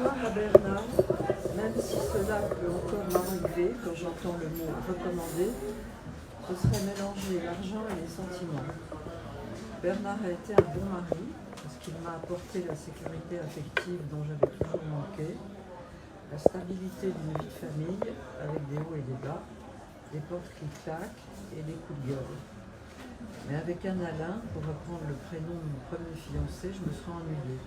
gloire à Bernard, même si cela peut encore m'arriver quand j'entends le mot recommandé, ce serait mélanger l'argent et les sentiments. Bernard a été un bon mari, parce qu'il m'a apporté la sécurité affective dont j'avais toujours manqué, la stabilité d'une vie de famille, avec des hauts et des bas, des portes qui claquent et des coups de gueule. Mais avec un Alain, pour reprendre le prénom de mon premier fiancé, je me serais ennuyée.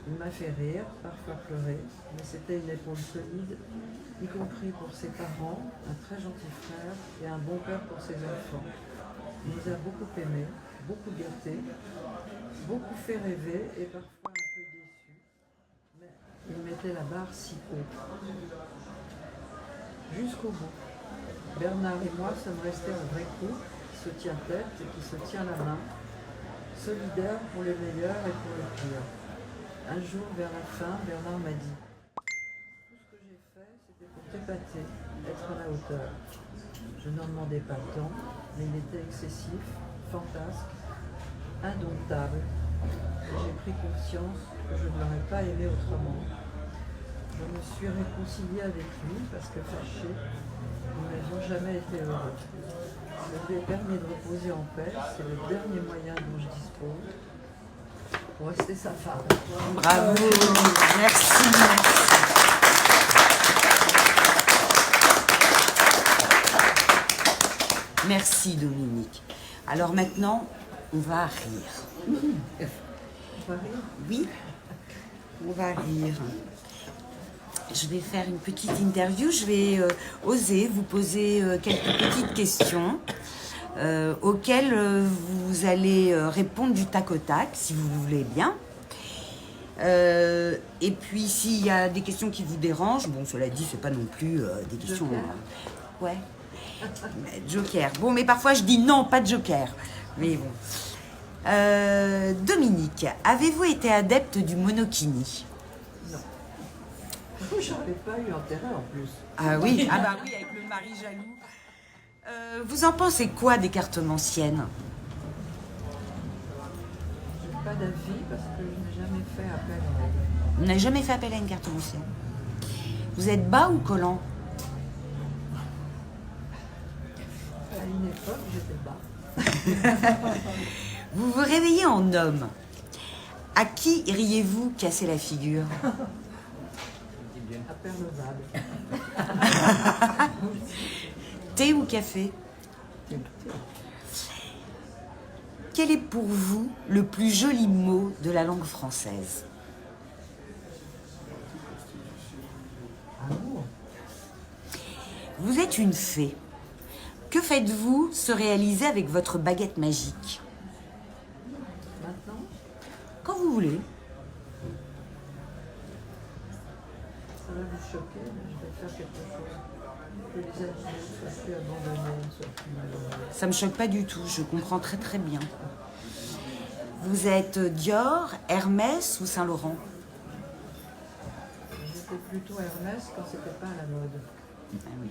Il m'a fait rire, parfois pleurer, mais c'était une épaule solide, y compris pour ses parents, un très gentil frère et un bon père pour ses enfants. Il nous a beaucoup aimés, beaucoup gâtés, beaucoup fait rêver et parfois un peu déçus, mais il mettait la barre si haut. Jusqu'au bout. Bernard et moi sommes restés un vrai couple qui se tient tête et qui se tient la main, solidaires pour les meilleurs et pour les pires. Un jour, vers la fin, Bernard m'a dit « Tout ce que j'ai fait, c'était pour t'épater, être à la hauteur. » Je n'en demandais pas tant, mais il était excessif, fantasque, indomptable. Et j'ai pris conscience que je ne l'aurais pas aimé autrement. Je me suis réconciliée avec lui parce que fâchée, nous n'avions jamais été heureux. Je lui ai permis de reposer en paix, c'est le dernier moyen dont je dispose pour rester sa femme. Bravo, merci. Merci Dominique. Alors maintenant, on va rire. On va rire ? Oui, on va rire. Je vais faire une petite interview. Je vais oser vous poser quelques petites questions auxquelles vous allez répondre du tac au tac, si vous le voulez bien. Et puis, s'il y a des questions qui vous dérangent, bon, cela dit, c'est pas non plus des questions... ouais. Joker. Bon, mais parfois, je dis non, pas de joker. Mais bon. Dominique, avez-vous été adepte du monokini? Non. J'avais pas eu intérêt en plus. Ah oui, ah bah oui, avec le mari jaloux. Vous en pensez quoi des cartomanciennes? J'ai pas d'avis parce que je n'ai jamais fait appel à elle. Vous n'avez jamais fait appel à une cartomancienne? Vous êtes bas ou collant? À une époque, j'étais bas. Vous vous réveillez en homme. À qui iriez-vous casser la figure? À Père Levable. Thé ou café? Quel est pour vous le plus joli mot de la langue française? Amour. Vous êtes une fée. Que faites-vous se réaliser avec votre baguette magique? Maintenant, Quand vous voulez. ça va vous choquer, mais je vais faire quelque chose. Que les animaux soient plus abandonnés, soient plus malheureux. Ça me choque pas du tout, je comprends très très bien. Vous êtes Dior, Hermès ou Saint-Laurent? J'étais plutôt Hermès quand c'était pas à la mode. Ah oui.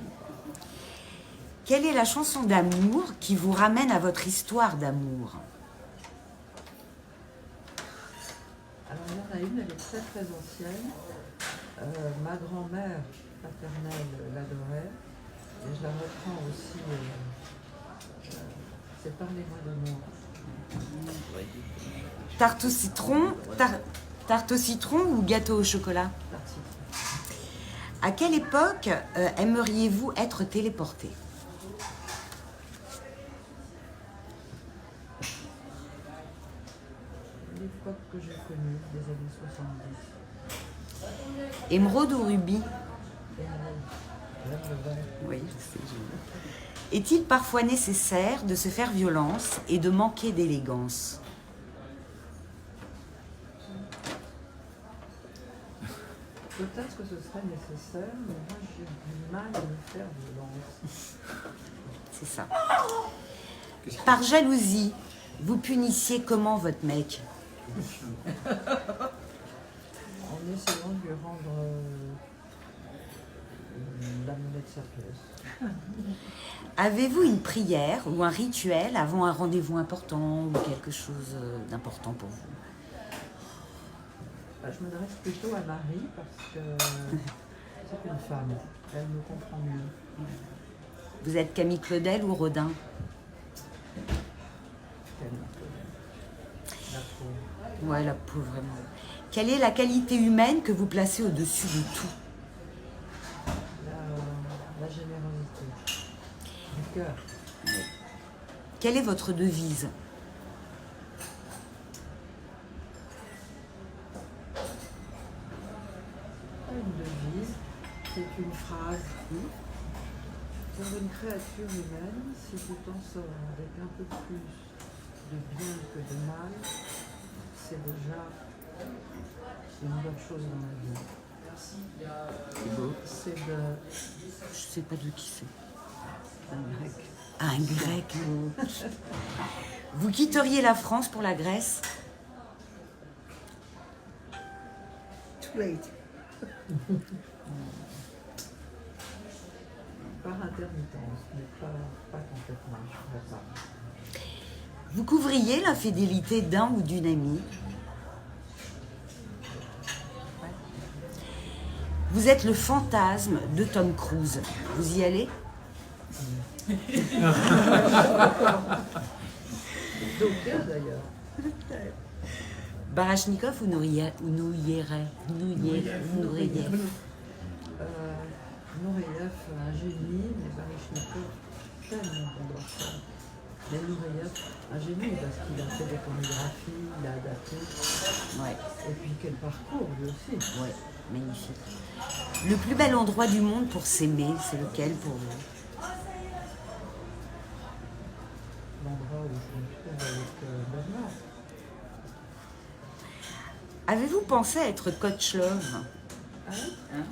Quelle est la chanson d'amour qui vous ramène à votre histoire d'amour? Alors il y en a une, elle est très très ancienne. Ma grand-mère paternelle l'adorait. Et je la reprends aussi. C'est Parlez-moi d'amour. Tarte au citron, tarte au citron ou gâteau au chocolat? Parti. À quelle époque aimeriez-vous être téléporté? L'époque que j'ai connue, des années 70. Émeraude ou rubis? Lève le verre. Oui, c'est joli. Est-il parfois nécessaire de se faire violence et de manquer d'élégance? Peut-être que ce serait nécessaire, mais moi j'ai du mal à me faire violence. C'est ça. Par jalousie, vous punissiez comment votre mec? En essayant de lui rendre la monnaie de sa pièce. Avez-vous une prière ou un rituel avant un rendez-vous important ou quelque chose d'important pour vous? Je m'adresse plutôt à Marie parce que c'est une femme. Elle me comprend mieux. Vous êtes Camille Claudel ou Rodin? Camille Claudel. La pauvre. Ouais, la pauvre, vraiment. Quelle est la qualité humaine que vous placez au-dessus de tout? La générosité. Du cœur. Quelle est votre devise? Une devise, c'est une phrase. Pour une créature humaine, si tu t'en sors avec un peu plus de bien que de mal, c'est déjà une bonne chose dans la vie. C'est beau. C'est de... Je sais pas de qui c'est. un grec. Ah, un grec. Vous quitteriez la France pour la Grèce? Too late. Par intermittence, mais pas complètement, je ne pourrais pas. Vous couvriez l'infidélité d'un ou d'une amie? Vous êtes le fantasme de Tom Cruise. Vous y allez? D'aucun d'ailleurs. Barachnikov ou Nourieff? Nureyev, un génie, mais Barachnikov, tellement qu'on doit faire. Mais Nureyev, un génie, parce qu'il a fait des pornographies, il a adapté. Ouais, Et puis quel parcours, lui aussi. ouais, magnifique. Le plus bel endroit du monde pour s'aimer, c'est lequel pour vous? L'endroit où je me trouve avec Bernard. Avez-vous pensé à être coach love?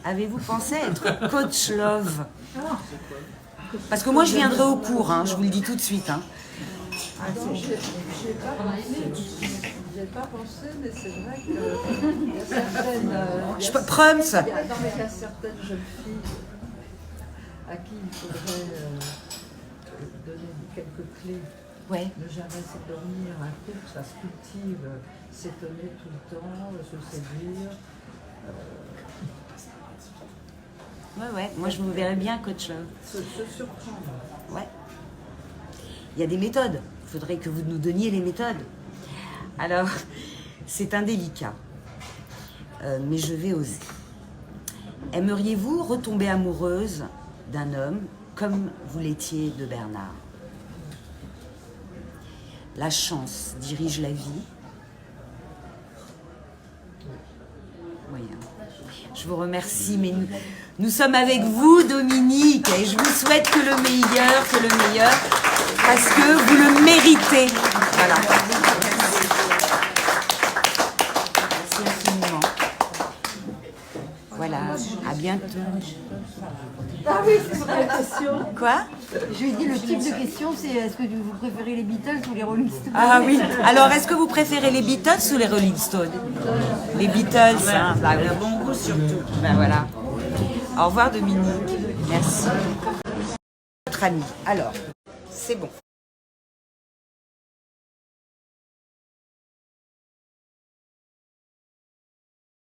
Avez-vous pensé à être coach love? Parce que moi je viendrai au cours, hein, je vous le dis tout de suite. Hein. Ah non, j'y ai pas pensé. J'y ai pas pensé, mais c'est vrai qu'il y a certaines... Proms. Il y a certaines jeunes filles à qui il faudrait donner quelques clés. Ouais. Ne jamais s'endormir, un couple, ça se cultive, s'étonner tout le temps, se séduire. Ouais, moi je me verrais bien coach love. Se surprendre. Ouais. Il y a des méthodes. Il faudrait que vous nous donniez les méthodes. Alors, c'est indélicat. Mais je vais oser. Aimeriez-vous retomber amoureuse d'un homme comme vous l'étiez de Bernard? La chance dirige la vie. Oui, hein. Je vous remercie, mais nous sommes avec vous, Dominique, et je vous souhaite que le meilleur, parce que vous le méritez. Voilà. Merci infiniment. Voilà, à bientôt. Ah oui, c'est ça la question. Quoi? Je lui ai dit le type de question, c'est est-ce que vous préférez les Beatles ou les Rolling Stones? Ah oui, alors est-ce que vous préférez les Beatles ou les Rolling Stones? Les Beatles, hein, bah, le bon goût surtout. Ben voilà. Au revoir Dominique, merci. Votre ami, alors, c'est bon.